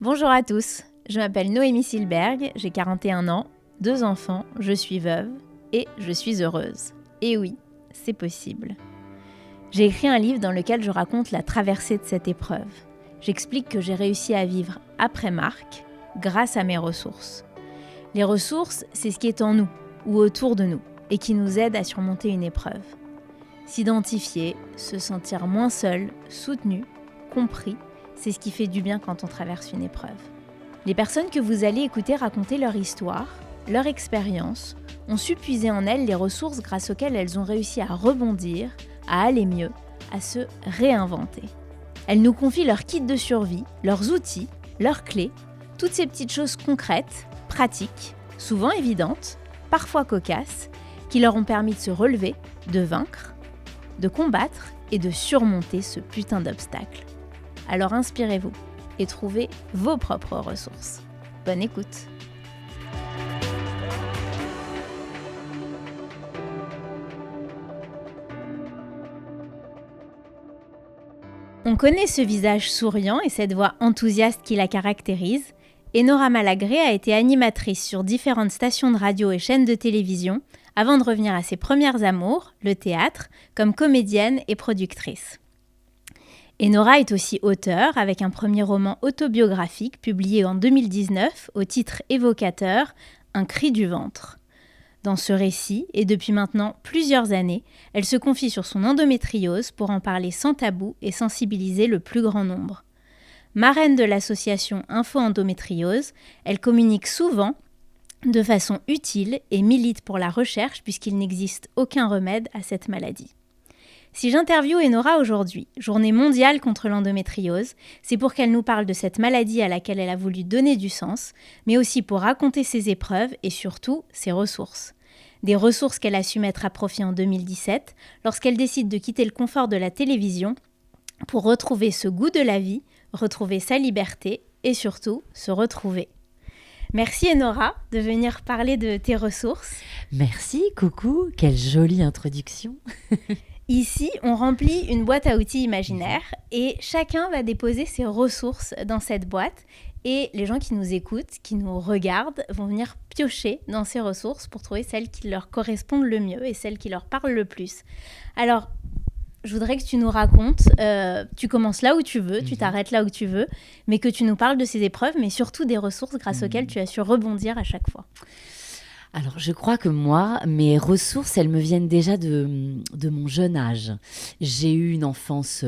Bonjour à tous, je m'appelle Noémie Silberg, j'ai 41 ans, 2 enfants, je suis veuve et je suis heureuse. Et oui, c'est possible. J'ai écrit un livre dans lequel je raconte la traversée de cette épreuve. J'explique que j'ai réussi à vivre après Marc grâce à mes ressources. Les ressources, c'est ce qui est en nous ou autour de nous et qui nous aide à surmonter une épreuve. S'identifier, se sentir moins seul, soutenu, compris, c'est ce qui fait du bien quand on traverse une épreuve. Les personnes que vous allez écouter raconter leur histoire, leur expérience, ont su puiser en elles les ressources grâce auxquelles elles ont réussi à rebondir, à aller mieux, à se réinventer. Elles nous confient leur kit de survie, leurs outils, leurs clés, toutes ces petites choses concrètes, pratiques, souvent évidentes, parfois cocasses, qui leur ont permis de se relever, de vaincre, de combattre et de surmonter ce putain d'obstacle. Alors inspirez-vous et trouvez vos propres ressources. Bonne écoute. On connaît ce visage souriant et cette voix enthousiaste qui la caractérise. Enora Malagré a été animatrice sur différentes stations de radio et chaînes de télévision avant de revenir à ses premières amours, le théâtre, comme comédienne et productrice. Enora est aussi auteure avec un premier roman autobiographique publié en 2019 au titre évocateur « Un cri du ventre ». Dans ce récit, et depuis maintenant plusieurs années, elle se confie sur son endométriose pour en parler sans tabou et sensibiliser le plus grand nombre. Marraine de l'association Info Endométriose, elle communique souvent de façon utile et milite pour la recherche puisqu'il n'existe aucun remède à cette maladie. Si j'interviewe Enora aujourd'hui, journée mondiale contre l'endométriose, c'est pour qu'elle nous parle de cette maladie à laquelle elle a voulu donner du sens, mais aussi pour raconter ses épreuves et surtout ses ressources. Des ressources qu'elle a su mettre à profit en 2017, lorsqu'elle décide de quitter le confort de la télévision pour retrouver ce goût de la vie, retrouver sa liberté et surtout se retrouver. Merci Enora de venir parler de tes ressources. Merci, coucou, quelle jolie introduction. Ici, on remplit une boîte à outils imaginaire et chacun va déposer ses ressources dans cette boîte. Et les gens qui nous écoutent, qui nous regardent, vont venir piocher dans ces ressources pour trouver celles qui leur correspondent le mieux et celles qui leur parlent le plus. Alors, je voudrais que tu nous racontes, tu commences là où tu veux, tu t'arrêtes là où tu veux, mais que tu nous parles de ces épreuves, mais surtout des ressources grâce auxquelles tu as su rebondir à chaque fois. Alors, je crois que moi, mes ressources, elles me viennent déjà de mon jeune âge. J'ai eu une enfance,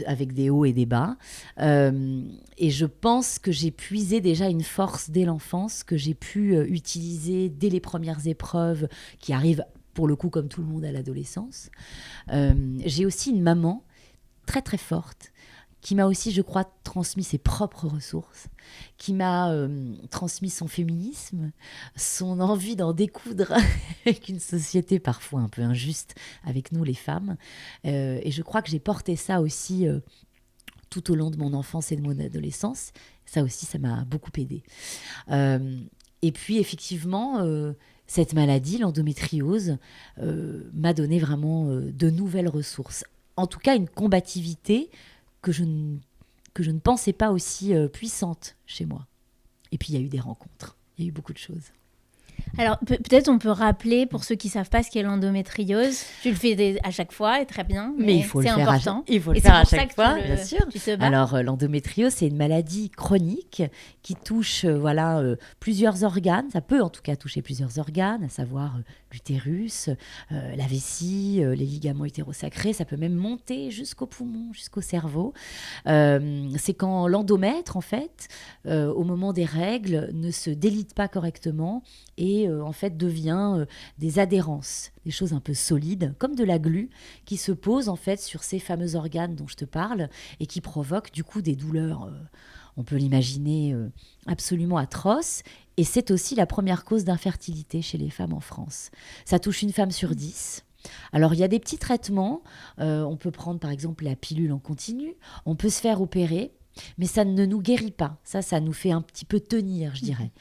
avec des hauts et des bas. Et je pense que j'ai puisé déjà une force dès l'enfance que j'ai pu utiliser dès les premières épreuves qui arrivent, pour le coup, comme tout le monde à l'adolescence. J'ai aussi une maman très, très forte qui m'a aussi, je crois, transmis ses propres ressources, qui m'a transmis son féminisme, son envie d'en découdre avec une société parfois un peu injuste avec nous, les femmes. Et je crois que j'ai porté ça aussi tout au long de mon enfance et de mon adolescence. Ça aussi, ça m'a beaucoup aidée. Et puis, effectivement, cette maladie, l'endométriose, m'a donné vraiment de nouvelles ressources. En tout cas, une combativité que je ne pensais pas aussi puissante chez moi. Et puis, il y a eu des rencontres. Il y a eu beaucoup de choses. Alors, peut-être on peut rappeler, pour ceux qui ne savent pas ce qu'est l'endométriose, tu le fais à chaque fois, et très bien, mais il faut c'est important. Il faut le faire à chaque fois, bien sûr. Tu te bats. Alors, l'endométriose, c'est une maladie chronique qui touche plusieurs organes. Ça peut en tout cas toucher plusieurs organes, à savoir l'utérus, la vessie, les ligaments utérosacrés. Ça peut même monter jusqu'au poumon, jusqu'au cerveau. C'est quand l'endomètre, en fait, au moment des règles, ne se délite pas correctement et en fait devient des adhérences, des choses un peu solides, comme de la glu, qui se posent en fait sur ces fameux organes dont je te parle et qui provoquent du coup des douleurs, on peut l'imaginer, absolument atroces. Et c'est aussi la première cause d'infertilité chez les femmes en France. Ça touche une femme sur 10. Alors, il y a des petits traitements. On peut prendre par exemple la pilule en continu. On peut se faire opérer. Mais ça ne nous guérit pas. Ça nous fait un petit peu tenir, je dirais.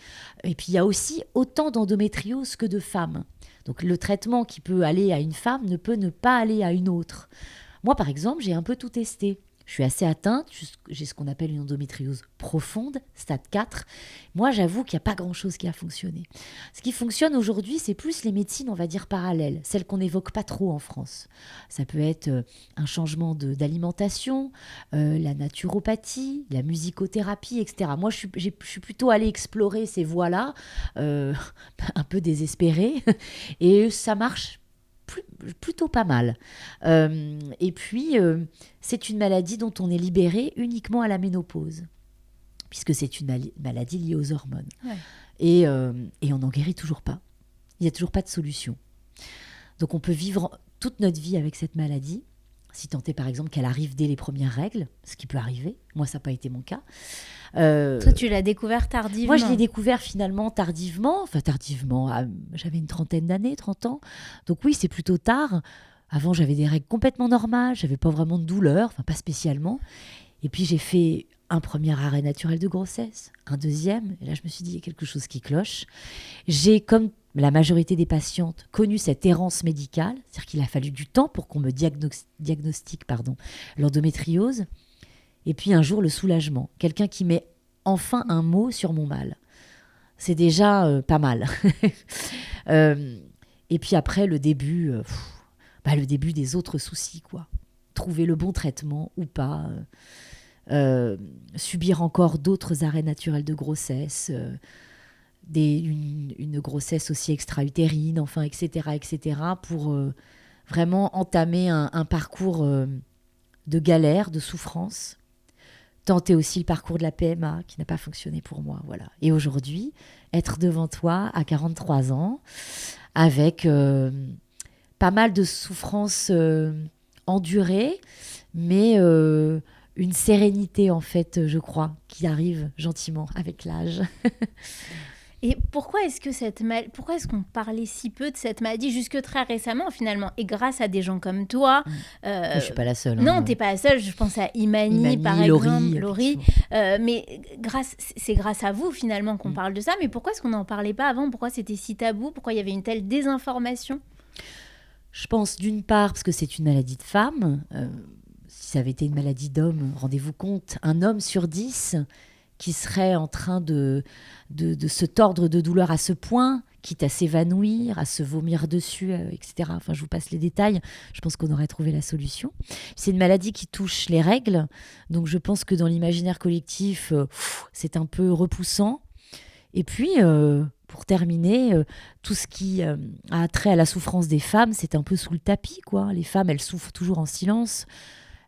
Et puis, il y a aussi autant d'endométriose que de femmes. Donc, le traitement qui peut aller à une femme ne peut ne pas aller à une autre. Moi, par exemple, j'ai un peu tout testé. Je suis assez atteinte, j'ai ce qu'on appelle une endométriose profonde, stade 4. Moi, j'avoue qu'il n'y a pas grand-chose qui a fonctionné. Ce qui fonctionne aujourd'hui, c'est plus les médecines, on va dire, parallèles, celles qu'on n'évoque pas trop en France. Ça peut être un changement d'alimentation, la naturopathie, la musicothérapie, etc. Moi, je suis plutôt allée explorer ces voies-là, un peu désespérée, et ça marche plutôt pas mal. Et puis, c'est une maladie dont on est libéré uniquement à la ménopause, puisque c'est une maladie liée aux hormones. Ouais. Et on n'en guérit toujours pas. Il n'y a toujours pas de solution. Donc on peut vivre toute notre vie avec cette maladie, si tant est par exemple qu'elle arrive dès les premières règles, ce qui peut arriver. Moi, ça n'a pas été mon cas. Toi, tu l'as découvert tardivement. Moi, je l'ai découvert finalement tardivement. Enfin, tardivement, j'avais une trentaine d'années, 30 ans. Donc oui, c'est plutôt tard. Avant, j'avais des règles complètement normales. Je n'avais pas vraiment de douleur, enfin pas spécialement. Et puis, j'ai fait un premier arrêt naturel de grossesse, un deuxième. Et là, je me suis dit, il y a quelque chose qui cloche. J'ai, comme la majorité des patientes, connu cette errance médicale. C'est-à-dire qu'il a fallu du temps pour qu'on me diagnostique l'endométriose. Et puis un jour, le soulagement. Quelqu'un qui met enfin un mot sur mon mal. C'est déjà pas mal. Et puis après, le début des autres soucis, quoi. Trouver le bon traitement ou pas. Subir encore d'autres arrêts naturels de grossesse. Une grossesse aussi extra-utérine, enfin, etc., pour vraiment entamer un parcours de galère, de souffrance. Tenter aussi le parcours de la PMA qui n'a pas fonctionné pour moi, voilà. Et aujourd'hui, être devant toi à 43 ans avec pas mal de souffrances endurées, mais une sérénité en fait, je crois, qui arrive gentiment avec l'âge. Et pourquoi est-ce qu'on parlait si peu de cette maladie jusque très récemment finalement, et grâce à des gens comme toi je suis pas la seule. Non, t'es pas la seule. Je pense à Imani par exemple, Laurie. Mais c'est grâce à vous finalement qu'on parle de ça. Mais pourquoi est-ce qu'on n'en parlait pas avant? Pourquoi c'était si tabou? Pourquoi il y avait une telle désinformation? Je pense d'une part parce que c'est une maladie de femme. Si ça avait été une maladie d'homme, rendez-vous compte, un homme sur 10 qui serait en train de se tordre de douleur à ce point, quitte à s'évanouir, à se vomir dessus, etc. Enfin, je vous passe les détails. Je pense qu'on aurait trouvé la solution. C'est une maladie qui touche les règles. Donc, je pense que dans l'imaginaire collectif, c'est un peu repoussant. Et puis, pour terminer, tout ce qui a trait à la souffrance des femmes, c'est un peu sous le tapis, quoi. Les femmes, elles souffrent toujours en silence.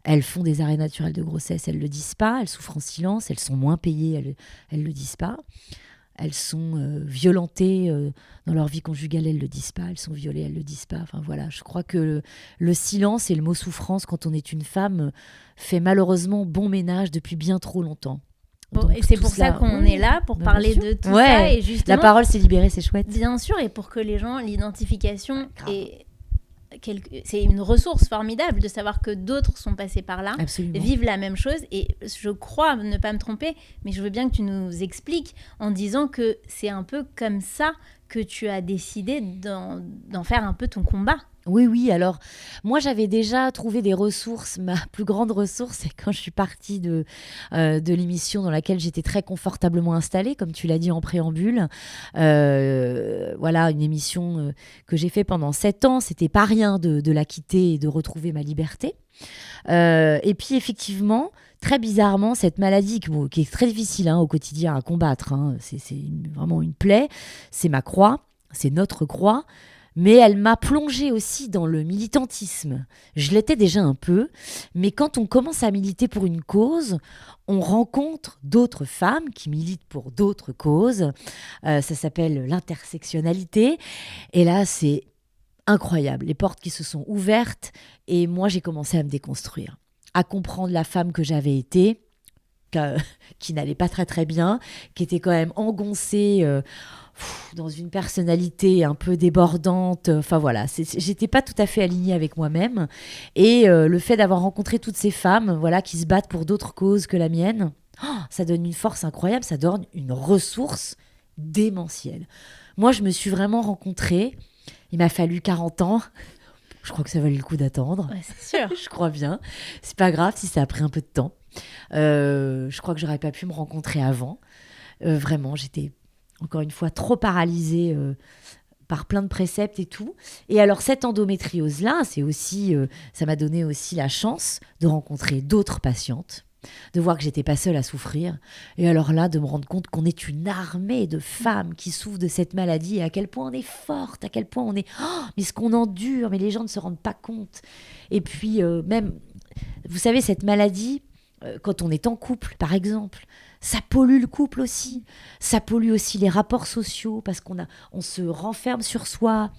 Elles font des arrêts naturels de grossesse, elles ne le disent pas, elles souffrent en silence, elles sont moins payées, elles ne le disent pas. Elles sont violentées dans leur vie conjugale, elles ne le disent pas, elles sont violées, elles ne le disent pas. Enfin voilà, je crois que le silence et le mot souffrance, quand on est une femme, fait malheureusement bon ménage depuis bien trop longtemps. Bon, et c'est pour ça qu'on est là, pour parler de tout ça. Et justement, la parole s'est libérée, c'est chouette. Bien sûr, et pour que les gens, l'identification c'est une ressource formidable de savoir que d'autres sont passés par là, Absolument. Vivent la même chose. Et je crois ne pas me tromper, mais je veux bien que tu nous expliques en disant que c'est un peu comme ça que tu as décidé d'en faire un peu ton combat. Oui. Alors, moi, j'avais déjà trouvé des ressources. Ma plus grande ressource, c'est quand je suis partie de l'émission dans laquelle j'étais très confortablement installée, comme tu l'as dit en préambule. Voilà, une émission que j'ai fait pendant 7 ans. C'était pas rien de la quitter et de retrouver ma liberté. Et puis, effectivement, très bizarrement, cette maladie qui est très difficile au quotidien à combattre, c'est vraiment une plaie, c'est ma croix, c'est notre croix. Mais elle m'a plongée aussi dans le militantisme. Je l'étais déjà un peu, mais quand on commence à militer pour une cause, on rencontre d'autres femmes qui militent pour d'autres causes. Ça s'appelle l'intersectionnalité. Et là, c'est incroyable. Les portes qui se sont ouvertes. Et moi, j'ai commencé à me déconstruire, à comprendre la femme que j'avais été, qui n'allait pas très très bien, qui était quand même engoncée dans une personnalité un peu débordante. Enfin voilà, j'étais pas tout à fait alignée avec moi-même. Et le fait d'avoir rencontré toutes ces femmes, voilà, qui se battent pour d'autres causes que la mienne, ça donne une force incroyable, ça donne une ressource démentielle. Moi, je me suis vraiment rencontrée. Il m'a fallu 40 ans. Je crois que ça valait le coup d'attendre. Ouais, c'est sûr. Je crois bien. C'est pas grave si ça a pris un peu de temps. Je crois que j'aurais pas pu me rencontrer avant. Vraiment, j'étais encore une fois trop paralysée par plein de préceptes et tout. Et alors cette endométriose-là, c'est aussi, ça m'a donné aussi la chance de rencontrer d'autres patientes, de voir que j'étais pas seule à souffrir. Et alors là, de me rendre compte qu'on est une armée de femmes qui souffrent de cette maladie et à quel point on est forte, à quel point on est... Oh, mais ce qu'on endure, mais les gens ne se rendent pas compte. Et puis même, vous savez, cette maladie, quand on est en couple, par exemple, ça pollue le couple aussi. Ça pollue aussi les rapports sociaux parce on se renferme sur soi,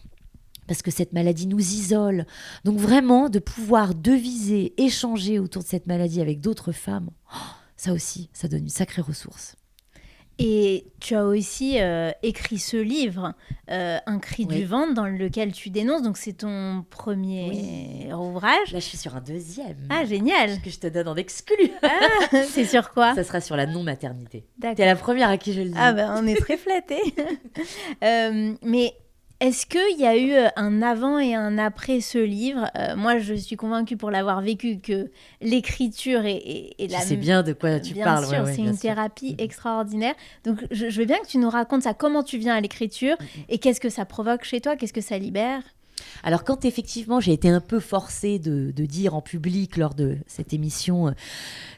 parce que cette maladie nous isole. Donc vraiment, de pouvoir deviser, échanger autour de cette maladie avec d'autres femmes, ça aussi, ça donne une sacrée ressource. Et tu as aussi écrit ce livre, Un cri du ventre, dans lequel tu dénonces. Donc, c'est ton premier ouvrage. Là, je suis sur un deuxième. Ah, génial. Que je te donne en exclu. Ah, c'est sur quoi? Ça sera sur la non-maternité. D'accord. T'es la première à qui je le dis. Ah, ben, on est très flattés. Mais est-ce qu'il y a eu un avant et un après ce livre? Moi, je suis convaincue pour l'avoir vécu que l'écriture est la... Je sais bien de quoi tu parles. Bien sûr, c'est une thérapie extraordinaire. Donc, je veux bien que tu nous racontes ça. Comment tu viens à l'écriture et qu'est-ce que ça provoque chez toi? Qu'est-ce que ça libère? Alors quand effectivement j'ai été un peu forcée de dire en public lors de cette émission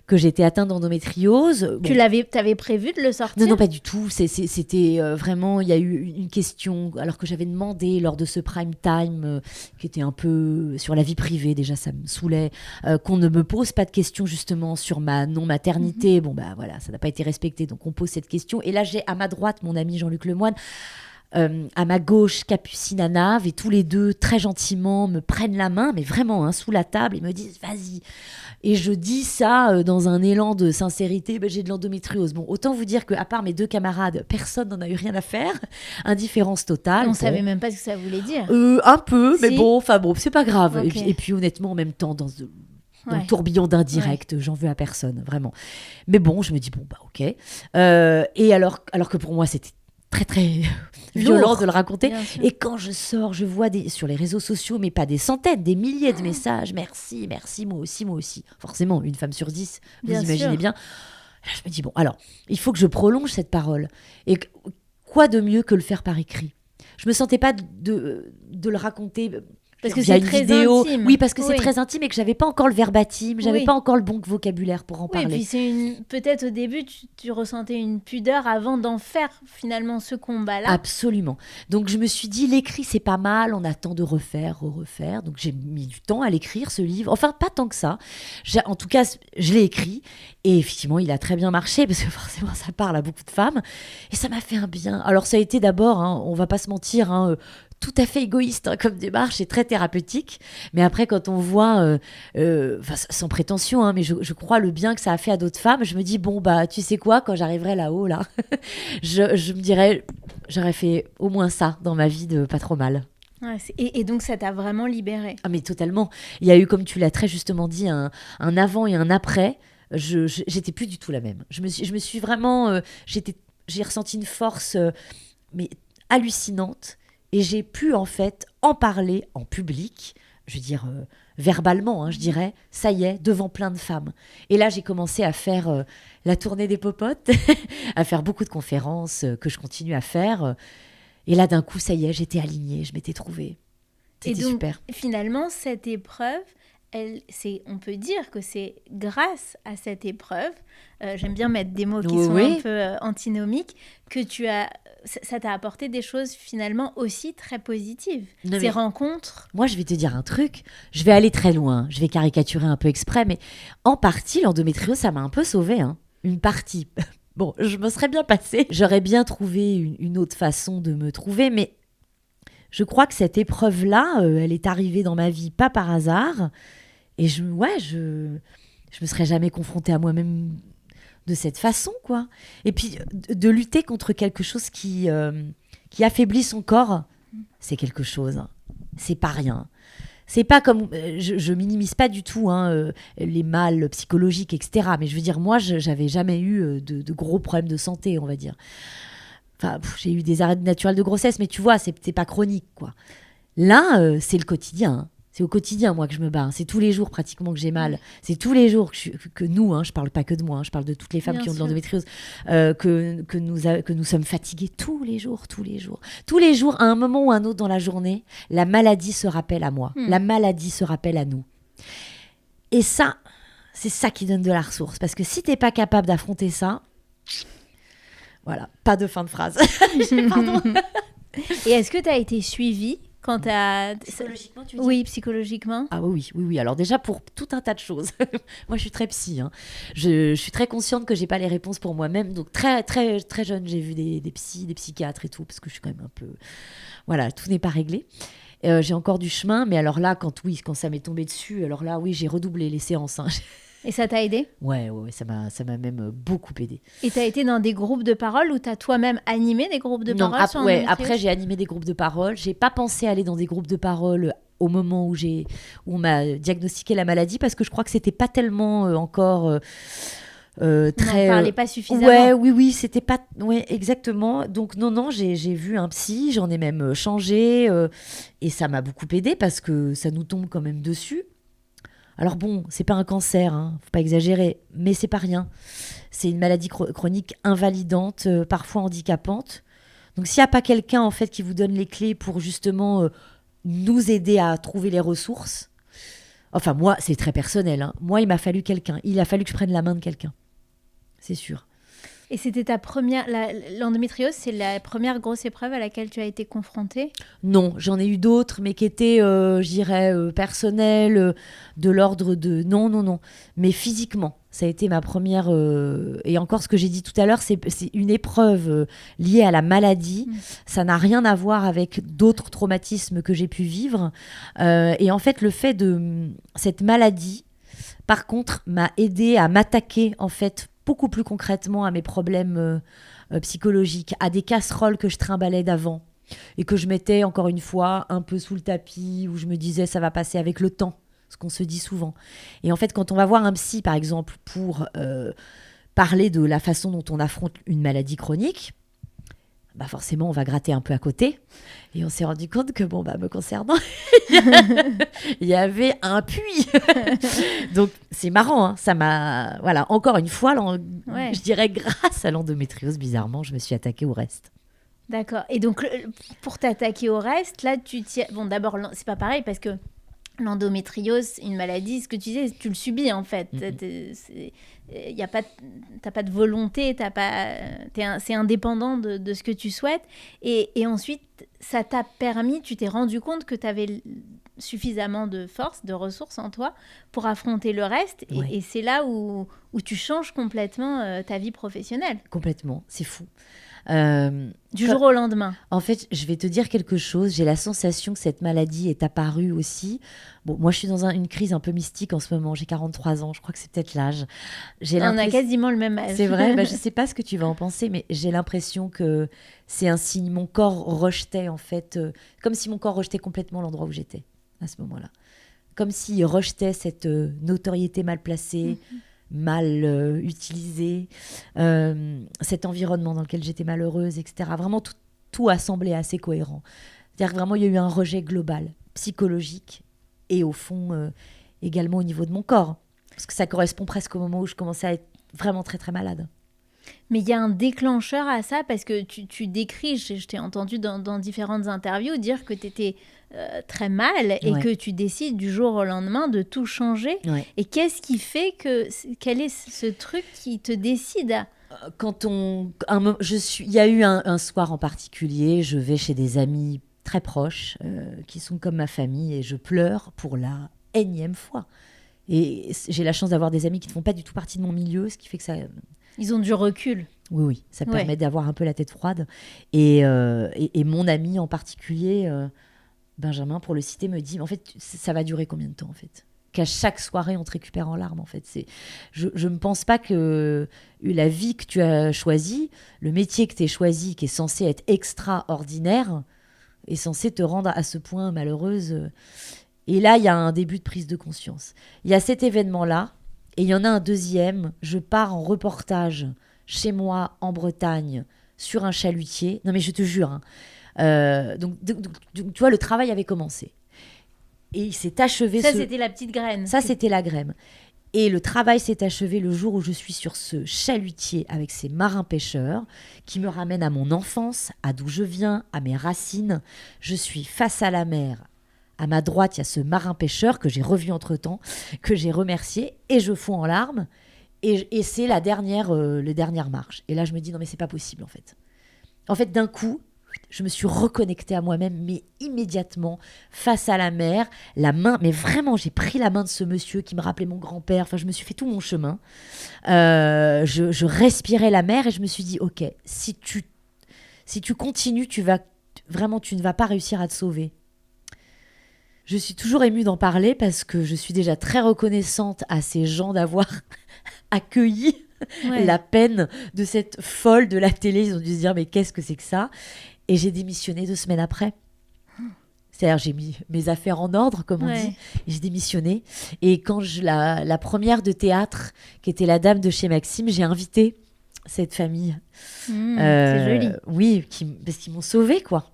que j'étais atteinte d'endométriose... Tu avais prévu de le sortir? Non, pas du tout. C'était vraiment... Il y a eu une question, alors que j'avais demandé lors de ce prime time, qui était un peu sur la vie privée, déjà ça me saoulait, qu'on ne me pose pas de questions justement sur ma non-maternité. Bon, bah voilà, ça n'a pas été respecté, donc on pose cette question. Et là, j'ai à ma droite mon ami Jean-Luc Lemoine, à ma gauche, Capucine Anave, et tous les deux, très gentiment, me prennent la main, mais vraiment, sous la table, et me disent « vas-y ». Et je dis ça dans un élan de sincérité, j'ai de l'endométriose. Bon, autant vous dire qu'à part mes deux camarades, personne n'en a eu rien à faire. Indifférence totale. On savait même pas ce que ça voulait dire. Un peu, mais bon, c'est pas grave. Okay. Et puis honnêtement, en même temps, dans le tourbillon d'indirect, j'en veux à personne, vraiment. Mais bon, je me dis, ok. Et alors que pour moi, c'était très très violent de le raconter. Et quand je sors, je vois sur les réseaux sociaux, mais pas des centaines, des milliers de messages. Merci, moi aussi. Forcément, une femme sur 10, vous imaginez bien. Là, je me dis, alors, il faut que je prolonge cette parole. Et quoi de mieux que le faire par écrit? Je me sentais pas de le raconter... Parce que c'est très intime. Oui, parce que c'est très intime et que j'avais pas encore le verbatim, j'avais pas encore le bon vocabulaire pour en parler. Et puis peut-être au début, tu ressentais une pudeur avant d'en faire finalement ce combat-là. Absolument. Donc je me suis dit, l'écrit c'est pas mal, on attend de refaire. Donc j'ai mis du temps à l'écrire ce livre. Enfin, pas tant que ça. En tout cas, je l'ai écrit et effectivement, il a très bien marché parce que forcément, ça parle à beaucoup de femmes et ça m'a fait un bien. Alors ça a été d'abord, on va pas se mentir, tout à fait égoïste comme démarche et très thérapeutique. Mais après, quand on voit, sans prétention, mais je crois le bien que ça a fait à d'autres femmes, je me dis, tu sais quoi, quand j'arriverai là-haut, là, je me dirais, j'aurais fait au moins ça dans ma vie de pas trop mal. Ouais, et donc, ça t'a vraiment libérée? Ah, mais totalement. Il y a eu, comme tu l'as très justement dit, un avant et un après. J'étais plus du tout la même. Je me suis vraiment... j'ai ressenti une force mais hallucinante. Et j'ai pu en fait en parler en public, je veux dire verbalement, je dirais, ça y est, devant plein de femmes. Et là, j'ai commencé à faire la tournée des popotes, à faire beaucoup de conférences que je continue à faire. Et là, d'un coup, ça y est, j'étais alignée, je m'étais trouvée. C'était super. Finalement, cette épreuve, on peut dire que c'est grâce à cette épreuve, j'aime bien mettre des mots qui sont un peu antinomiques, que ça t'a apporté des choses finalement aussi très positives. Ces rencontres. Moi, je vais te dire un truc, je vais aller très loin, je vais caricaturer un peu exprès, mais en partie, l'endométriose, ça m'a un peu sauvée, une partie. Bon, je me serais bien passée, j'aurais bien trouvé une autre façon de me trouver, mais je crois que cette épreuve-là, elle est arrivée dans ma vie pas par hasard, et je me serais jamais confrontée à moi-même de cette façon, quoi. Et puis, de lutter contre quelque chose qui affaiblit son corps, c'est quelque chose. C'est pas rien. C'est pas comme... Je minimise pas du tout les mâles psychologiques, etc. Mais je veux dire, moi, j'avais jamais eu de gros problèmes de santé, on va dire. Enfin, j'ai eu des arrêts naturels de grossesse, mais tu vois, c'est pas chronique, quoi. Là, c'est le quotidien. C'est au quotidien, moi, que je me bats. C'est tous les jours, pratiquement, que j'ai mal. C'est tous les jours que nous, je parle pas que de moi, je parle de toutes les femmes Bien qui ont de sûr. l'endométriose, que nous sommes fatigués tous les jours, tous les jours. Tous les jours, à un moment ou à un autre dans la journée, la maladie se rappelle à moi. La maladie se rappelle à nous. Et ça, c'est ça qui donne de la ressource. Parce que si t'es pas capable d'affronter ça, voilà, pas de fin de phrase. Pardon. Et est-ce que tu as été suivie quand tu as... Psychologiquement, tu veux dire? Oui, psychologiquement. Ah oui. Alors déjà, pour tout un tas de choses. Moi, je suis très psy. Je suis très consciente que j'ai pas les réponses pour moi-même. Donc, très, très, très jeune, j'ai vu des psys, des psychiatres et tout, parce que je suis quand même un peu... Voilà, tout n'est pas réglé. J'ai encore du chemin, mais alors là, quand ça m'est tombé dessus, alors là, oui, j'ai redoublé les séances. Et ça t'a aidé? Ouais, ça m'a même beaucoup aidé. Et t'as été dans des groupes de parole ou t'as toi-même animé des groupes de Non, parole sur après, l'endométriose? j'ai animé des groupes de parole. J'ai pas pensé aller dans des groupes de parole au moment où on m'a diagnostiqué la maladie, parce que je crois que c'était pas tellement encore très. On n'en parlait pas suffisamment. Oui, c'était pas. Ouais, exactement. Donc non, j'ai vu un psy, j'en ai même changé, et ça m'a beaucoup aidé parce que ça nous tombe quand même dessus. Alors bon, c'est pas un cancer, faut pas exagérer, mais c'est pas rien. C'est une maladie chronique invalidante, parfois handicapante. Donc s'il n'y a pas quelqu'un en fait qui vous donne les clés pour justement nous aider à trouver les ressources, enfin moi c'est très personnel, moi il m'a fallu quelqu'un, il a fallu que je prenne la main de quelqu'un, c'est sûr. Et c'était ta première... L'endométriose, c'est la première grosse épreuve à laquelle tu as été confrontée? Non, j'en ai eu d'autres, mais qui étaient, je dirais, personnelles, de l'ordre de... Non. Mais physiquement, ça a été ma première... Et encore, ce que j'ai dit tout à l'heure, c'est une épreuve liée à la maladie. Ça n'a rien à voir avec d'autres traumatismes que j'ai pu vivre. Et en fait, le fait de... Cette maladie, par contre, m'a aidée à m'attaquer, en fait, beaucoup plus concrètement à mes problèmes psychologiques, à des casseroles que je trimballais d'avant et que je mettais encore une fois un peu sous le tapis, où je me disais ça va passer avec le temps, ce qu'on se dit souvent. Et en fait, quand on va voir un psy, par exemple, pour parler de la façon dont on affronte une maladie chronique, bah forcément, on va gratter un peu à côté. Et on s'est rendu compte que, me concernant, il y avait un puits. Donc, c'est marrant. Ça m'a... Voilà, encore une fois, je dirais grâce à l'endométriose, bizarrement, je me suis attaquée au reste. D'accord. Et donc, pour t'attaquer au reste, là, Bon, d'abord, c'est pas pareil parce que l'endométriose, une maladie, ce que tu disais, tu le subis en fait. T'as pas de volonté, c'est indépendant de ce que tu souhaites. Et ensuite, ça t'a permis, tu t'es rendu compte que tu avais suffisamment de force, de ressources en toi pour affronter le reste. Et c'est là où tu changes complètement ta vie professionnelle. Complètement, c'est fou. Du jour au lendemain. En fait, je vais te dire quelque chose. J'ai la sensation que cette maladie est apparue aussi. Bon, moi, je suis dans une crise un peu mystique en ce moment. J'ai 43 ans. Je crois que c'est peut-être l'âge. On a quasiment le même âge. C'est vrai. Je ne sais pas ce que tu vas en penser, mais j'ai l'impression que c'est un signe. Mon corps rejetait, en fait, comme si mon corps rejetait complètement l'endroit où j'étais à ce moment-là. Comme s'il rejetait cette notoriété mal placée. Mal utilisé, cet environnement dans lequel j'étais malheureuse, etc. Vraiment, tout a semblé assez cohérent. C'est-à-dire que vraiment, il y a eu un rejet global, psychologique, et au fond, également au niveau de mon corps. Parce que ça correspond presque au moment où je commençais à être vraiment très, très malade. Mais il y a un déclencheur à ça, parce que tu décris, je t'ai entendu dans différentes interviews dire que tu étais très mal et que tu décides du jour au lendemain de tout changer. Ouais. Et qu'est-ce qui fait quel est ce truc qui te décide à... Il y a eu un soir en particulier, je vais chez des amis très proches qui sont comme ma famille et je pleure pour la énième fois. Et j'ai la chance d'avoir des amis qui ne font pas du tout partie de mon milieu, ce qui fait que ça... Ils ont du recul. Oui, ça permet d'avoir un peu la tête froide. Et mon ami en particulier, Benjamin, pour le citer, me dit, en fait, ça va durer combien de temps, en fait ? Qu'à chaque soirée, on te récupère en larmes, en fait. Je ne pense pas que la vie que tu as choisie, le métier que tu as choisi, qui est censé être extraordinaire, est censé te rendre à ce point malheureuse. Et là, il y a un début de prise de conscience. Il y a cet événement-là, et il y en a un deuxième. Je pars en reportage chez moi, en Bretagne, sur un chalutier. Non, mais je te jure. Donc, tu vois, le travail avait commencé. Et il s'est achevé... Ça, c'était la petite graine. Ça, c'était la graine. Et le travail s'est achevé le jour où je suis sur ce chalutier avec ces marins-pêcheurs qui me ramènent à mon enfance, à d'où je viens, à mes racines. Je suis face à la mer. À ma droite, il y a ce marin-pêcheur que j'ai revu entre-temps, que j'ai remercié, et je fonds en larmes. Et c'est la dernière marche. Et là, je me dis, non mais c'est pas possible en fait. En fait, d'un coup, je me suis reconnectée à moi-même, mais immédiatement, face à la mer, la main, mais vraiment, j'ai pris la main de ce monsieur qui me rappelait mon grand-père, enfin, je me suis fait tout mon chemin. Je respirais la mer et je me suis dit, ok, si tu continues, tu ne vas pas réussir à te sauver. Je suis toujours émue d'en parler parce que je suis déjà très reconnaissante à ces gens d'avoir accueilli la peine de cette folle de la télé. Ils ont dû se dire, mais qu'est-ce que c'est que ça ? Et j'ai démissionné 2 semaines après. C'est-à-dire, j'ai mis mes affaires en ordre, comme on dit, et j'ai démissionné. Et quand la première de théâtre, qui était la dame de chez Maxime, j'ai invité cette famille. C'est joli. Oui, parce qu'ils m'ont sauvée, quoi.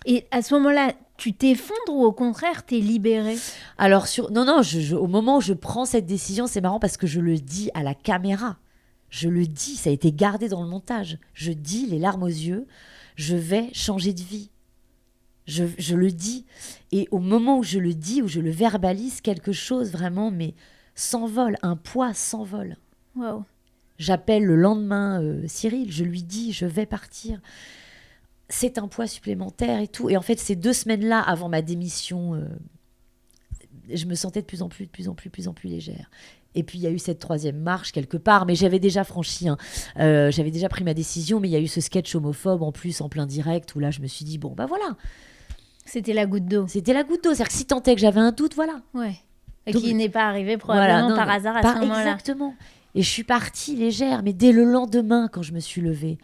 Et à ce moment-là, tu t'effondres ou au contraire, t'es libérée ? Alors, non, au moment où je prends cette décision, c'est marrant parce que je le dis à la caméra. Je le dis, ça a été gardé dans le montage. Je dis, les larmes aux yeux, je vais changer de vie. Je le dis. Et au moment où je le dis, où je le verbalise, quelque chose vraiment, mais s'envole, un poids s'envole. Wow. J'appelle le lendemain Cyril, je lui dis, je vais partir. C'est un poids supplémentaire et tout. Et en fait, ces 2 semaines-là, avant ma démission, je me sentais de plus en plus légère. Et puis, il y a eu cette 3e marche quelque part, mais j'avais déjà franchi, j'avais déjà pris ma décision, mais il y a eu ce sketch homophobe en plus, en plein direct, où là, je me suis dit, bon, bah voilà. C'était la goutte d'eau. C'est-à-dire que si tant est que j'avais un doute, voilà. Ouais. Et Donc, qui n'est pas arrivé probablement par hasard à ce moment-là. Exactement. Et je suis partie légère, mais dès le lendemain, quand je me suis levée,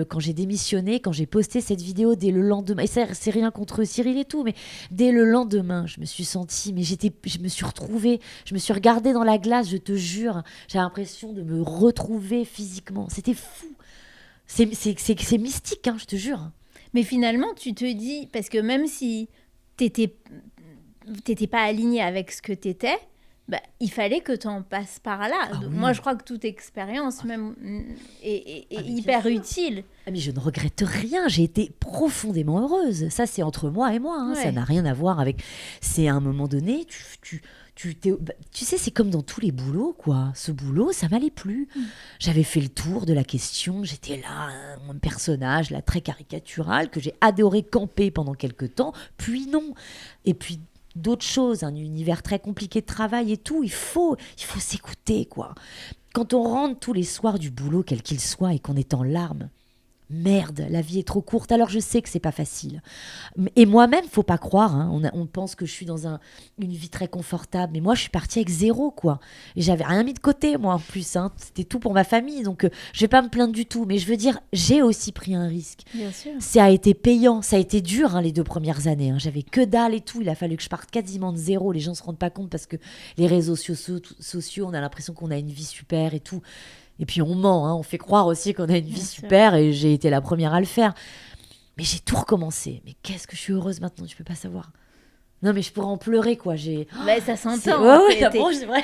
quand j'ai démissionné, quand j'ai posté cette vidéo, dès le lendemain, et c'est rien contre Cyril et tout, mais dès le lendemain, je me suis sentie, mais je me suis retrouvée, je me suis regardée dans la glace, je te jure, j'ai l'impression de me retrouver physiquement. C'était fou. C'est mystique, hein, je te jure. Mais finalement, tu te dis, parce que même si t'étais pas aligné avec ce que t'étais, bah, il fallait que tu en passes par là. Ah oui. Moi, je crois que toute expérience même est hyper utile. Ah, mais je ne regrette rien. J'ai été profondément heureuse. Ça, c'est entre moi et moi. Hein. Ça n'a rien à voir avec... C'est à un moment donné, tu sais, c'est comme dans tous les boulots, quoi. Ce boulot, ça m'allait plus. J'avais fait le tour de la question. J'étais là, un personnage là, très caricatural que j'ai adoré camper pendant quelques temps. Puis non. Et puis... d'autres choses, un univers très compliqué de travail et tout, il faut s'écouter, quoi. Quand on rentre tous les soirs du boulot, quel qu'il soit, et qu'on est en larmes, merde, la vie est trop courte, alors je sais que c'est pas facile. Et moi-même, faut pas croire, hein, on pense que je suis dans une vie très confortable, mais moi je suis partie avec 0, quoi. Et j'avais rien mis de côté, moi, en plus, hein. C'était tout pour ma famille, donc je vais pas me plaindre du tout, mais je veux dire, j'ai aussi pris un risque. Bien sûr. Ça a été payant, ça a été dur, hein, les 2 premières années, hein. J'avais que dalle et tout, il a fallu que je parte quasiment de 0, les gens se rendent pas compte parce que les réseaux sociaux, on a l'impression qu'on a une vie super et tout. Et puis on ment, hein, on fait croire aussi qu'on a une vie super et j'ai été la première à le faire. Mais j'ai tout recommencé. Mais qu'est-ce que je suis heureuse maintenant, tu peux pas savoir. Non mais je pourrais en pleurer, quoi. Bah, ça s'entend. Ouais, c'est vrai.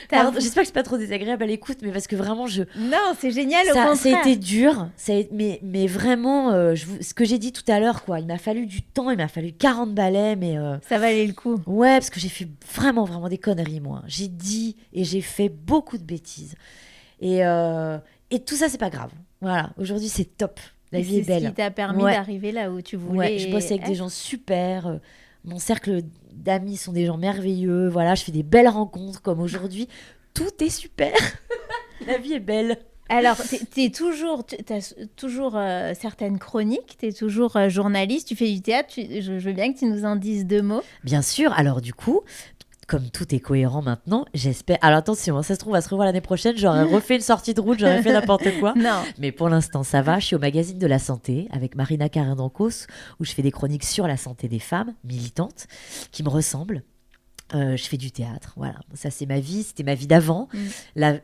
Pardon, j'espère que c'est pas trop désagréable à l'écoute, mais parce que vraiment Non, c'est génial, au contraire. Ça a été dur, mais vraiment, ce que j'ai dit tout à l'heure, quoi. Il m'a fallu du temps, il m'a fallu 40 balais, mais... Ça valait le coup. Ouais, parce que j'ai fait vraiment, vraiment des conneries, moi. J'ai dit et j'ai fait beaucoup de bêtises. Et tout ça, c'est pas grave. Voilà, aujourd'hui, c'est top. La vie est belle. C'est ce qui t'a permis d'arriver là où tu voulais. Ouais, je bosse avec des gens super. Mon cercle d'amis sont des gens merveilleux. Voilà, je fais des belles rencontres comme aujourd'hui. Tout est super. La vie est belle. Alors, t'as toujours certaines chroniques, t'es toujours journaliste, tu fais du théâtre. Je veux bien que tu nous en dises 2 mots. Bien sûr. Alors, du coup... Comme tout est cohérent maintenant, j'espère... Alors attention, ça se trouve, on va se revoir l'année prochaine, j'aurais refait une sortie de route, j'aurais fait n'importe quoi. Non. Mais pour l'instant, ça va. Je suis au magazine de la santé avec Marina Carin-Dancos, où je fais des chroniques sur la santé des femmes militantes qui me ressemblent. Je fais du théâtre, voilà. Ça, c'est ma vie, c'était ma vie d'avant.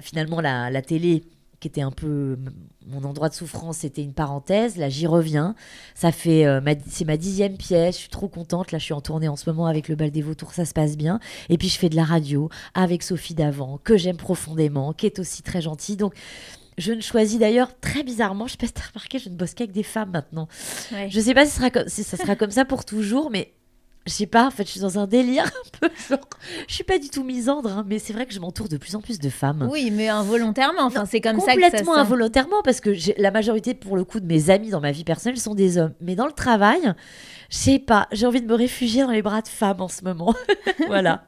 Finalement, la télé... qui était un peu mon endroit de souffrance, c'était une parenthèse. Là, j'y reviens. Ça fait, c'est ma 10e pièce. Je suis trop contente. Là, je suis en tournée en ce moment avec le Bal des Vautours. Ça se passe bien. Et puis, je fais de la radio avec Sophie Davant, que j'aime profondément, qui est aussi très gentille. Donc, je ne choisis d'ailleurs, très bizarrement, je ne sais pas si tu as remarqué, je ne bosse qu'avec des femmes maintenant. Ouais. Je ne sais pas si ça sera comme ça pour toujours, mais je sais pas, en fait, je suis dans un délire un peu genre, je suis pas du tout misandre, hein, mais c'est vrai que je m'entoure de plus en plus de femmes. Oui, mais involontairement, enfin, Non, c'est comme ça que ça complètement sent. involontairement, parce que la majorité, pour le coup, de mes amis dans ma vie personnelle sont des hommes. Mais dans le travail, je sais pas, j'ai envie de me réfugier dans les bras de femmes en ce moment. Voilà.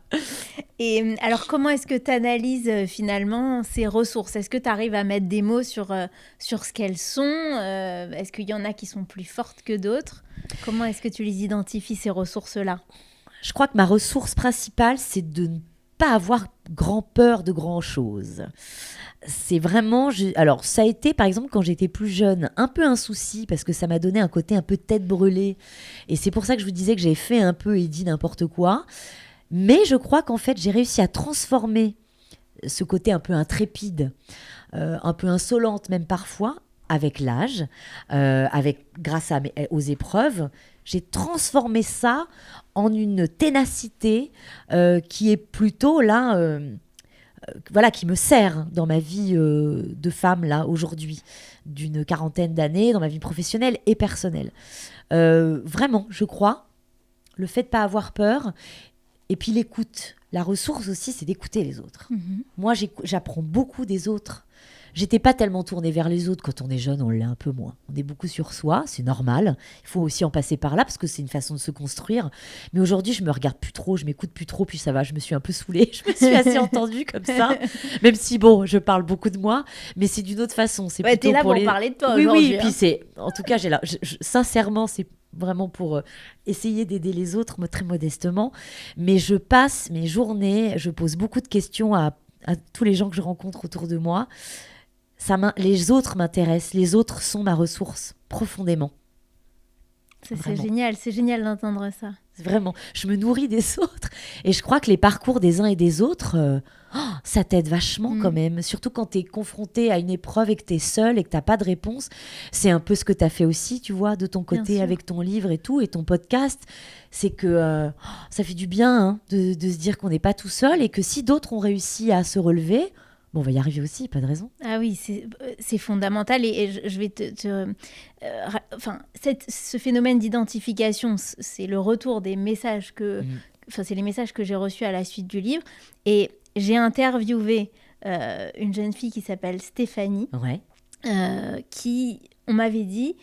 Et alors, comment est-ce que tu analyses finalement ces ressources? Est-ce que tu arrives à mettre des mots sur ce qu'elles sont? Est-ce qu'il y en a qui sont plus fortes que d'autres? Comment est-ce que tu les identifies, ces ressources-là? Je crois que ma ressource principale, c'est de ne pas avoir grand peur de grand-chose. C'est vraiment... Alors, ça a été, par exemple, quand j'étais plus jeune, un peu un souci, parce que ça m'a donné un côté un peu tête brûlée. Et c'est pour ça que je vous disais que j'ai fait un peu et dit n'importe quoi. Mais je crois qu'en fait, j'ai réussi à transformer ce côté un peu intrépide, un peu insolente même parfois, avec l'âge, grâce aux épreuves. J'ai transformé ça en une ténacité qui est plutôt là, voilà, qui me sert dans ma vie de femme là aujourd'hui, d'une quarantaine d'années, dans ma vie professionnelle et personnelle. Vraiment, je crois, le fait de pas avoir peur, et puis l'écoute. La ressource aussi, c'est d'écouter les autres. Mhm. Moi, j'apprends beaucoup des autres. J'étais pas tellement tournée vers les autres. Quand on est jeune, on l'est un peu moins. On est beaucoup sur soi, c'est normal. Il faut aussi en passer par là parce que c'est une façon de se construire. Mais aujourd'hui, je me regarde plus trop, je m'écoute plus trop, puis ça va, je me suis un peu saoulée. Je me suis assez entendue comme ça. Même si, bon, je parle beaucoup de moi, mais c'est d'une autre façon. C'est Ouais, plutôt t'es là pour les... parler de toi Oui, aujourd'hui. oui, puis c'est... En tout cas, sincèrement, c'est vraiment pour essayer d'aider les autres, très modestement. Mais je passe mes journées, je pose beaucoup de questions à tous les gens que je rencontre autour de moi. Les autres m'intéressent, les autres sont ma ressource, profondément. C'est génial d'entendre ça. Vraiment, je me nourris des autres. Et je crois que les parcours des uns et des autres, ça t'aide vachement quand même. Surtout quand t'es confronté à une épreuve et que t'es seule et que t'as pas de réponse. C'est un peu ce que t'as fait aussi, tu vois, de ton côté avec ton livre et tout, et ton podcast. C'est que ça fait du bien hein, de se dire qu'on n'est pas tout seul et que si d'autres ont réussi à se relever, bon, on va y arriver aussi, pas de raison. Ah oui, c'est fondamental et je vais ce phénomène d'identification, c'est le retour des messages c'est les messages que j'ai reçus à la suite du livre. Et j'ai interviewé une jeune fille qui s'appelle Stéphanie, qui, on m'avait dit...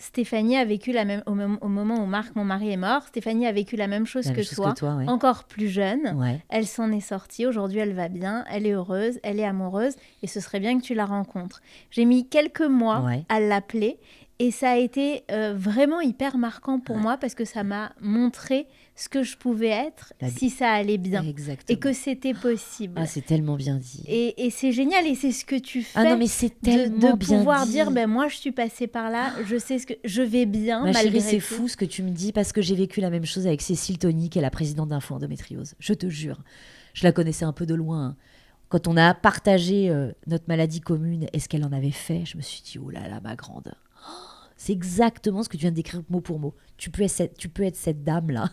Stéphanie a vécu au moment où Marc, mon mari, est mort. Stéphanie a vécu la même chose que toi, encore plus jeune. Ouais. Elle s'en est sortie. Aujourd'hui, elle va bien. Elle est heureuse. Elle est amoureuse. Et ce serait bien que tu la rencontres. J'ai mis quelques mois à l'appeler. Et ça a été vraiment hyper marquant pour moi parce que ça m'a montré ce que je pouvais être si ça allait bien. Exactement. Et que c'était possible. Ah, c'est tellement bien dit. Et c'est génial et c'est ce que tu fais. Ah non, mais c'est tellement de pouvoir dire, moi je suis passée par là, je sais ce que je vais bien ma malgré chérie, c'est fou ce que tu me dis parce que j'ai vécu la même chose avec Cécile Tony, qui est la présidente d'Info Endométriose. Je te jure. Je la connaissais un peu de loin. Hein. Quand on a partagé notre maladie commune et ce qu'elle en avait fait, je me suis dit, oh là là, ma grande. C'est exactement ce que tu viens de décrire mot pour mot. Tu peux être cette dame-là.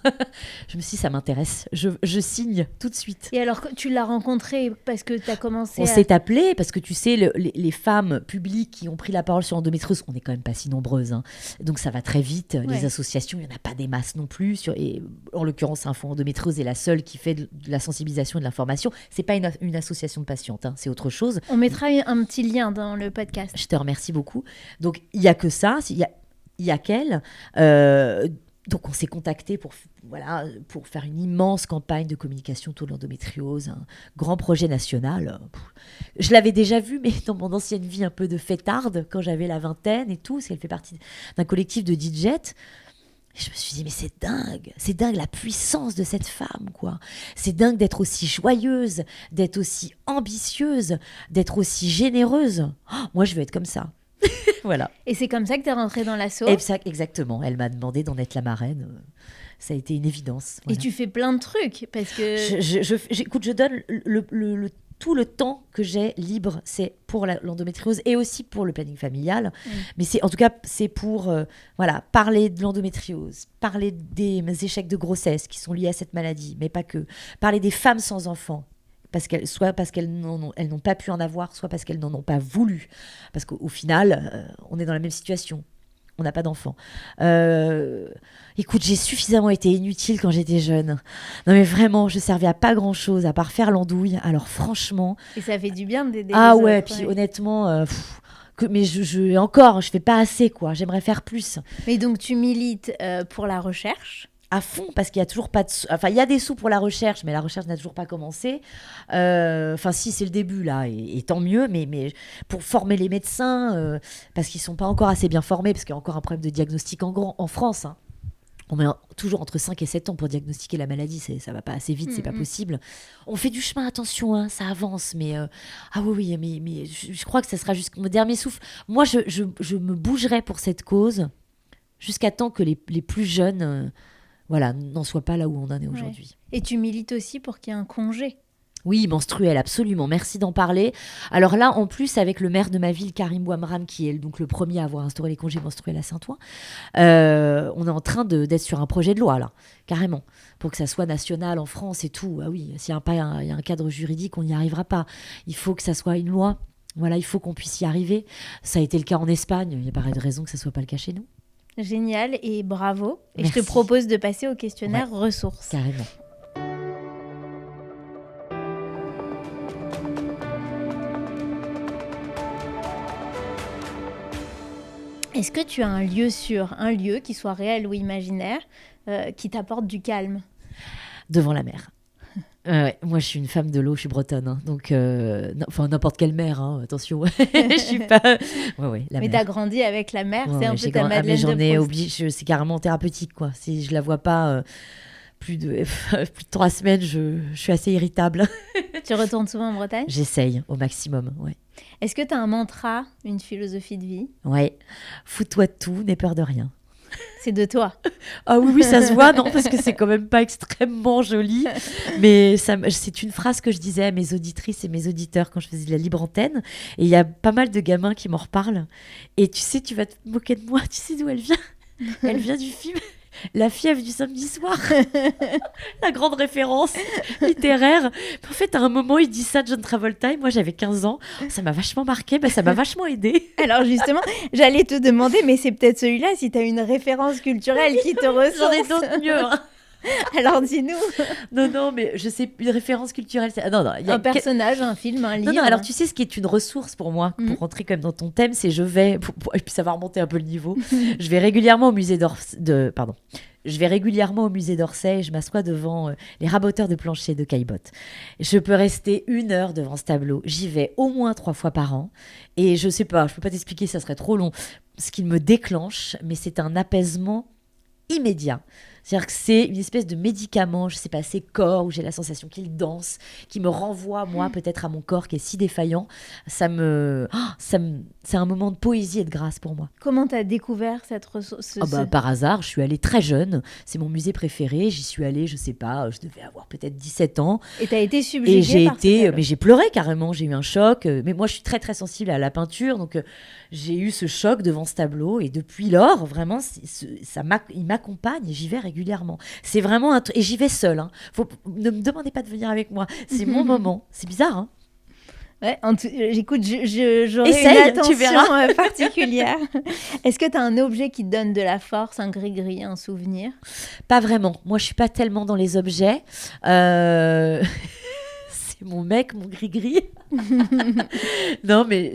Je me suis dit, ça m'intéresse. Je signe tout de suite. Et alors, tu l'as rencontrée parce que tu as commencé On s'est appelés parce que tu sais, les femmes publiques qui ont pris la parole sur l'endométriose, on n'est quand même pas si nombreuses. Hein. Donc, ça va très vite. Ouais. Les associations, il n'y en a pas des masses non plus. Et en l'occurrence, Info Endométriose est la seule qui fait de la sensibilisation et de l'information. Ce n'est pas une association de patientes, hein, c'est autre chose. On mettra un petit lien dans le podcast. Je te remercie beaucoup. Donc, il n'y a que ça. Il y a qu'elle. Donc, on s'est contactés pour faire une immense campagne de communication autour de l'endométriose, un grand projet national. Je l'avais déjà vu, mais dans mon ancienne vie un peu de fêtarde, quand j'avais la vingtaine et tout, parce qu'elle fait partie d'un collectif de DJ. Et je me suis dit, mais c'est dingue la puissance de cette femme, quoi. C'est dingue d'être aussi joyeuse, d'être aussi ambitieuse, d'être aussi généreuse. Moi, je veux être comme ça. Voilà. Et c'est comme ça que tu es rentrée dans l'asso ? Exactement. Elle m'a demandé d'en être la marraine. Ça a été une évidence. Voilà. Et tu fais plein de trucs parce que... Écoute, je donne le tout le temps que j'ai libre, c'est pour l'endométriose et aussi pour le planning familial. Mais en tout cas, c'est pour parler de l'endométriose, parler des échecs de grossesse qui sont liés à cette maladie, mais pas que. Parler des femmes sans enfants, soit parce qu'elles n'ont pas pu en avoir, soit parce qu'elles n'en ont pas voulu. Parce qu'au final, on est dans la même situation. On n'a pas d'enfants. Écoute, j'ai suffisamment été inutile quand j'étais jeune. Non mais vraiment, je servais à pas grand-chose à part faire l'andouille. Alors franchement... Et ça fait du bien d'aider les autres. Puis honnêtement... mais je fais pas assez, quoi. J'aimerais faire plus. Mais donc tu milites pour la recherche à fond, parce qu'il y a toujours pas de sous. Enfin, il y a des sous pour la recherche, mais la recherche n'a toujours pas commencé. Si, c'est le début, là, et tant mieux, mais pour former les médecins, parce qu'ils sont pas encore assez bien formés, parce qu'il y a encore un problème de diagnostic en France, hein. On met toujours entre 5 et 7 ans pour diagnostiquer la maladie, ça va pas assez vite, c'est pas possible. On fait du chemin, attention, hein, ça avance, mais mais je crois que ça sera jusqu'au dernier souffle. Moi, je me bougerai pour cette cause jusqu'à temps que les plus jeunes n'en soient pas là où on en est aujourd'hui. Et tu milites aussi pour qu'il y ait un congé. Oui, menstruel, absolument. Merci d'en parler. Alors là, en plus, avec le maire de ma ville, Karim Bouamram, qui est donc le premier à avoir instauré les congés menstruels à Saint-Ouen, on est en train d'être sur un projet de loi, là, carrément, pour que ça soit national en France et tout. Ah oui, s'il n'y a un cadre juridique, on n'y arrivera pas. Il faut que ça soit une loi. Voilà, il faut qu'on puisse y arriver. Ça a été le cas en Espagne. Il n'y a pas de raison que ça ne soit pas le cas chez nous. Génial et bravo. Et merci. Je te propose de passer au questionnaire ressources. Carrément. Est-ce que tu as un lieu qui soit réel ou imaginaire, qui t'apporte du calme ? Devant la mer. Moi, je suis une femme de l'eau, je suis bretonne, hein, donc n'importe quelle mer, hein, attention. Je suis pas. La mais mer. T'as grandi avec la mer, c'est un peu ta Madeleine de Proust. C'est carrément thérapeutique, quoi. Si je la vois pas plus de 3 semaines, je suis assez irritable. Tu retournes souvent en Bretagne ? J'essaye au maximum, ouais. Est-ce que tu as un mantra, une philosophie de vie ? Ouais. Fous-toi de tout, n'aie peur de rien. C'est de toi. Ah oui, ça se voit, non, parce que c'est quand même pas extrêmement joli. Mais c'est une phrase que je disais à mes auditrices et mes auditeurs quand je faisais de la libre antenne. Et il y a pas mal de gamins qui m'en reparlent. Et tu sais, tu vas te moquer de moi. Tu sais d'où elle vient ? Elle vient du film La fièvre du samedi soir. La grande référence littéraire. En fait, à un moment, il dit ça, John Travolta, et moi j'avais 15 ans. Ça m'a vachement marqué, ça m'a vachement aidé. Alors justement, j'allais te demander, mais c'est peut-être celui-là, si tu as une référence culturelle qui te ressource. J'en ai d'autres mieux, hein. Alors dis-nous. Non, mais je sais, une référence culturelle. Un personnage, un film, un livre. Non, alors tu sais ce qui est une ressource pour moi, pour rentrer quand même dans ton thème, c'est et puis ça va remonter un peu le niveau. Je vais régulièrement au musée Je vais régulièrement au musée d'Orsay et je m'assois devant les raboteurs de plancher de Caillebotte. Je peux rester 1 heure devant ce tableau. J'y vais au moins 3 fois par an. Et je sais pas, je peux pas t'expliquer, ça serait trop long, ce qu'il me déclenche, mais c'est un apaisement immédiat. C'est-à-dire que c'est une espèce de médicament, je sais pas, c'est corps où j'ai la sensation qu'il danse, qui me renvoie, moi, peut-être à mon corps qui est si défaillant. C'est un moment de poésie et de grâce pour moi. Comment t'as découvert cette ressource ? Par hasard, je suis allée très jeune. C'est mon musée préféré. J'y suis allée, je sais pas, je devais avoir peut-être 17 ans. Et t'as été subjuguée mais j'ai pleuré carrément. J'ai eu un choc. Mais moi, je suis très très sensible à la peinture, donc j'ai eu ce choc devant ce tableau. Et depuis lors, vraiment, il m'accompagne. Et j'y vais régulièrement. C'est vraiment et j'y vais seule. Hein. Ne me demandez pas de venir avec moi. C'est mon moment. C'est bizarre, hein. Ouais, j'écoute, j'aurais une attention particulière. Est-ce que tu as un objet qui te donne de la force, un gris-gris, un souvenir ? Pas vraiment. Moi, je suis pas tellement dans les objets. C'est mon mec, mon gris-gris. Non, mais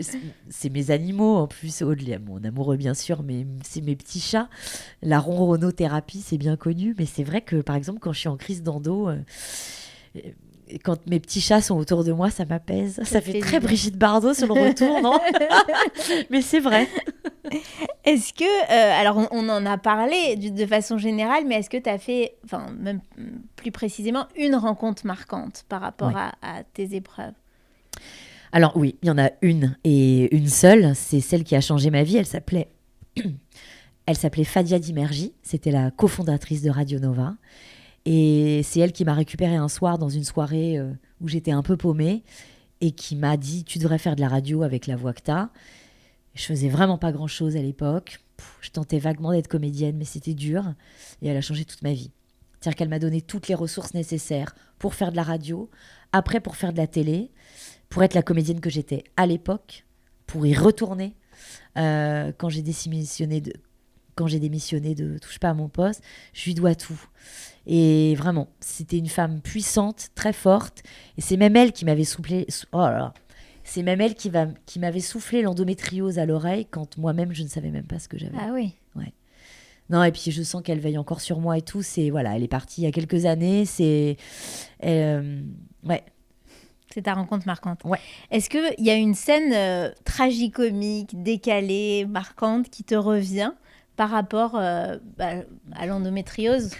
c'est mes animaux en plus. Au-delà, mon amoureux, bien sûr, mais c'est mes petits chats. La ronronothérapie, c'est bien connu. Mais c'est vrai que, par exemple, quand je suis en crise d'endo... quand mes petits chats sont autour de moi, ça m'apaise. Ça fait très Brigitte Bardot sur le retour, non ? Mais c'est vrai. Est-ce que, alors on en a parlé de façon générale, mais est-ce que tu as fait, même plus précisément, une rencontre marquante par rapport à tes épreuves ? Alors oui, il y en a une et une seule. C'est celle qui a changé ma vie. Elle s'appelait Fadia Dimerji. C'était la cofondatrice de Radio Nova. Et c'est elle qui m'a récupérée un soir dans une soirée où j'étais un peu paumée. et qui m'a dit « Tu devrais faire de la radio avec la voix que t'as ». Je faisais vraiment pas grand-chose à l'époque. Je tentais vaguement d'être comédienne, mais c'était dur. Et elle a changé toute ma vie. C'est-à-dire qu'elle m'a donné toutes les ressources nécessaires pour faire de la radio, après pour faire de la télé, pour être la comédienne que j'étais à l'époque, pour y retourner quand j'ai démissionné de Touche pas à mon poste. Je lui dois tout. Et vraiment, c'était une femme puissante, très forte. Et c'est même elle qui m'avait soufflé... Oh là là. C'est même elle qui m'avait soufflé l'endométriose à l'oreille quand moi-même, je ne savais même pas ce que j'avais. Ah oui. Ouais. Non, et puis je sens qu'elle veille encore sur moi et tout. Voilà, elle est partie il y a quelques années. Ouais. C'est ta rencontre marquante. Ouais. Est-ce qu'il y a une scène tragicomique, décalée, marquante qui te revient par rapport à l'endométriose?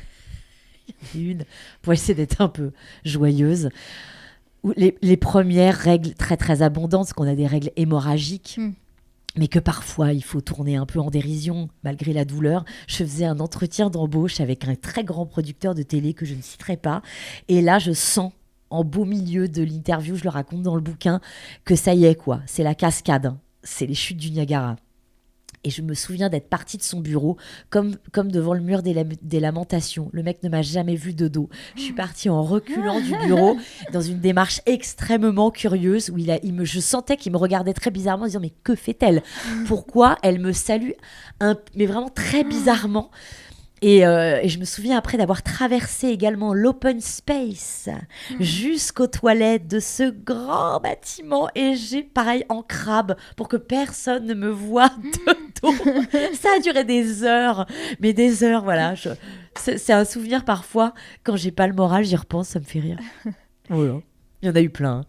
Une, pour essayer d'être un peu joyeuse. Les premières règles très très abondantes, parce qu'on a des règles hémorragiques, mais que parfois il faut tourner un peu en dérision malgré la douleur. Je faisais un entretien d'embauche avec un très grand producteur de télé que je ne citerai pas, et là je sens en beau milieu de l'interview, je le raconte dans le bouquin, que ça y est quoi, c'est la cascade, hein. C'est les chutes du Niagara. Et je me souviens d'être partie de son bureau, comme devant le mur des lamentations. Le mec ne m'a jamais vue de dos. Je suis partie en reculant du bureau, dans une démarche extrêmement curieuse, où je sentais qu'il me regardait très bizarrement, en disant « Mais que fait-elle ? Pourquoi elle me salue ?» Mais vraiment très bizarrement. Et je me souviens après d'avoir traversé également l'open space jusqu'aux toilettes de ce grand bâtiment. Et j'ai, pareil, en crabe pour que personne ne me voie de dos. Ça a duré des heures, mais des heures, voilà. C'est un souvenir parfois, quand j'ai pas le moral, j'y repense, ça me fait rire. Voilà. Il y en a eu plein. Hein.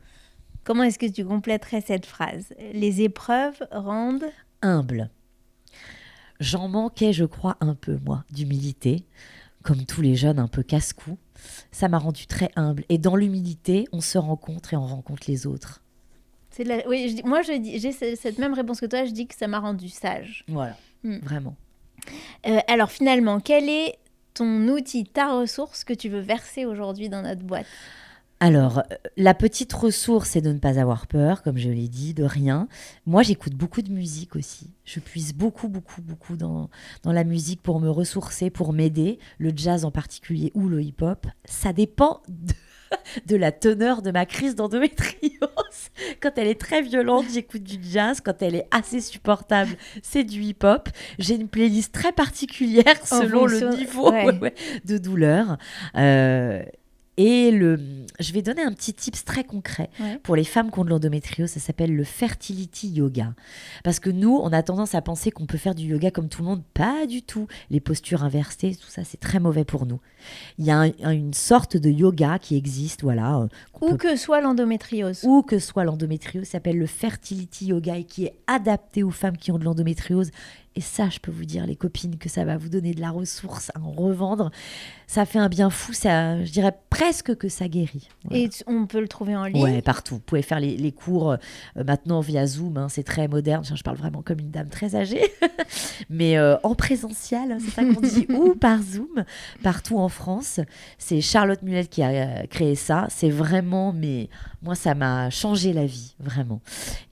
Comment est-ce que tu compléterais cette phrase ? Les épreuves rendent... humble. J'en manquais, je crois, un peu, moi, d'humilité, comme tous les jeunes un peu casse-cou. Ça m'a rendue très humble. Et dans l'humilité, on se rencontre et on rencontre les autres. Oui, j'ai cette même réponse que toi, je dis que ça m'a rendue sage. Voilà, vraiment. Alors finalement, quel est ton outil, ta ressource que tu veux verser aujourd'hui dans notre boîte ? Alors, la petite ressource, c'est de ne pas avoir peur, comme je l'ai dit, de rien. Moi, j'écoute beaucoup de musique aussi. Je puise beaucoup dans la musique pour me ressourcer, pour m'aider. Le jazz en particulier ou le hip-hop. Ça dépend de la teneur de ma crise d'endométriose. Quand elle est très violente, j'écoute du jazz. Quand elle est assez supportable, c'est du hip-hop. J'ai une playlist très particulière selon le niveau de douleur. Et je vais donner un petit tips très concret pour les femmes qui ont de l'endométriose. Ça s'appelle le fertility yoga. Parce que nous, on a tendance à penser qu'on peut faire du yoga comme tout le monde. Pas du tout. Les postures inversées, tout ça, c'est très mauvais pour nous. Il y a une sorte de yoga qui existe, voilà. Que soit l'endométriose. Où que soit l'endométriose, ça s'appelle le fertility yoga et qui est adapté aux femmes qui ont de l'endométriose. Et ça, je peux vous dire, les copines, que ça va vous donner de la ressource à en revendre. Ça fait un bien fou, je dirais presque que ça guérit. Voilà. Et on peut le trouver en ligne ? Ouais, partout. Vous pouvez faire les cours maintenant via Zoom, hein, c'est très moderne. Je parle vraiment comme une dame très âgée. Mais en présentiel, hein, c'est ça qu'on dit, ou par Zoom, partout en France. C'est Charlotte Mullet qui a créé ça. C'est vraiment, mais moi, ça m'a changé la vie, vraiment.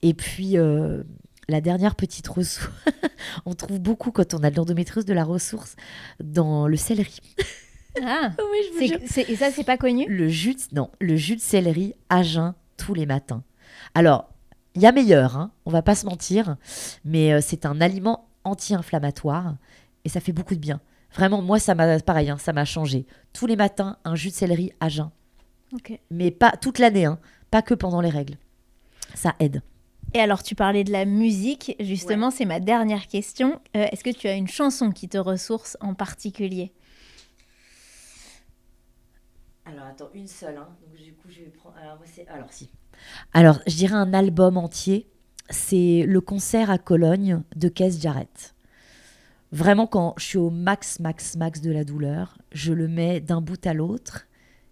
Et puis... la dernière petite ressource, on trouve beaucoup quand on a de l'endométriose de la ressource dans le céleri. Ah, oui, je vous jure. Et ça, c'est pas connu ? Le jus de céleri à jeun tous les matins. Alors, il y a meilleur, hein, on va pas se mentir, mais c'est un aliment anti-inflammatoire et ça fait beaucoup de bien. Vraiment, moi, ça m'a changé. Tous les matins, un jus de céleri à jeun. Okay. Mais pas toute l'année, hein, pas que pendant les règles. Ça aide. Et alors, tu parlais de la musique, justement, c'est ma dernière question. Est-ce que tu as une chanson qui te ressource en particulier ? Alors, attends, une seule. Hein. Donc, du coup, je vais prendre... Alors, je dirais un album entier. C'est le concert à Cologne de Keith Jarrett. Vraiment, quand je suis au max de la douleur, je le mets d'un bout à l'autre.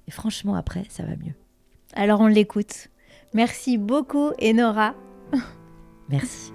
Et franchement, après, ça va mieux. Alors, on l'écoute. Merci beaucoup, Enora. Merci.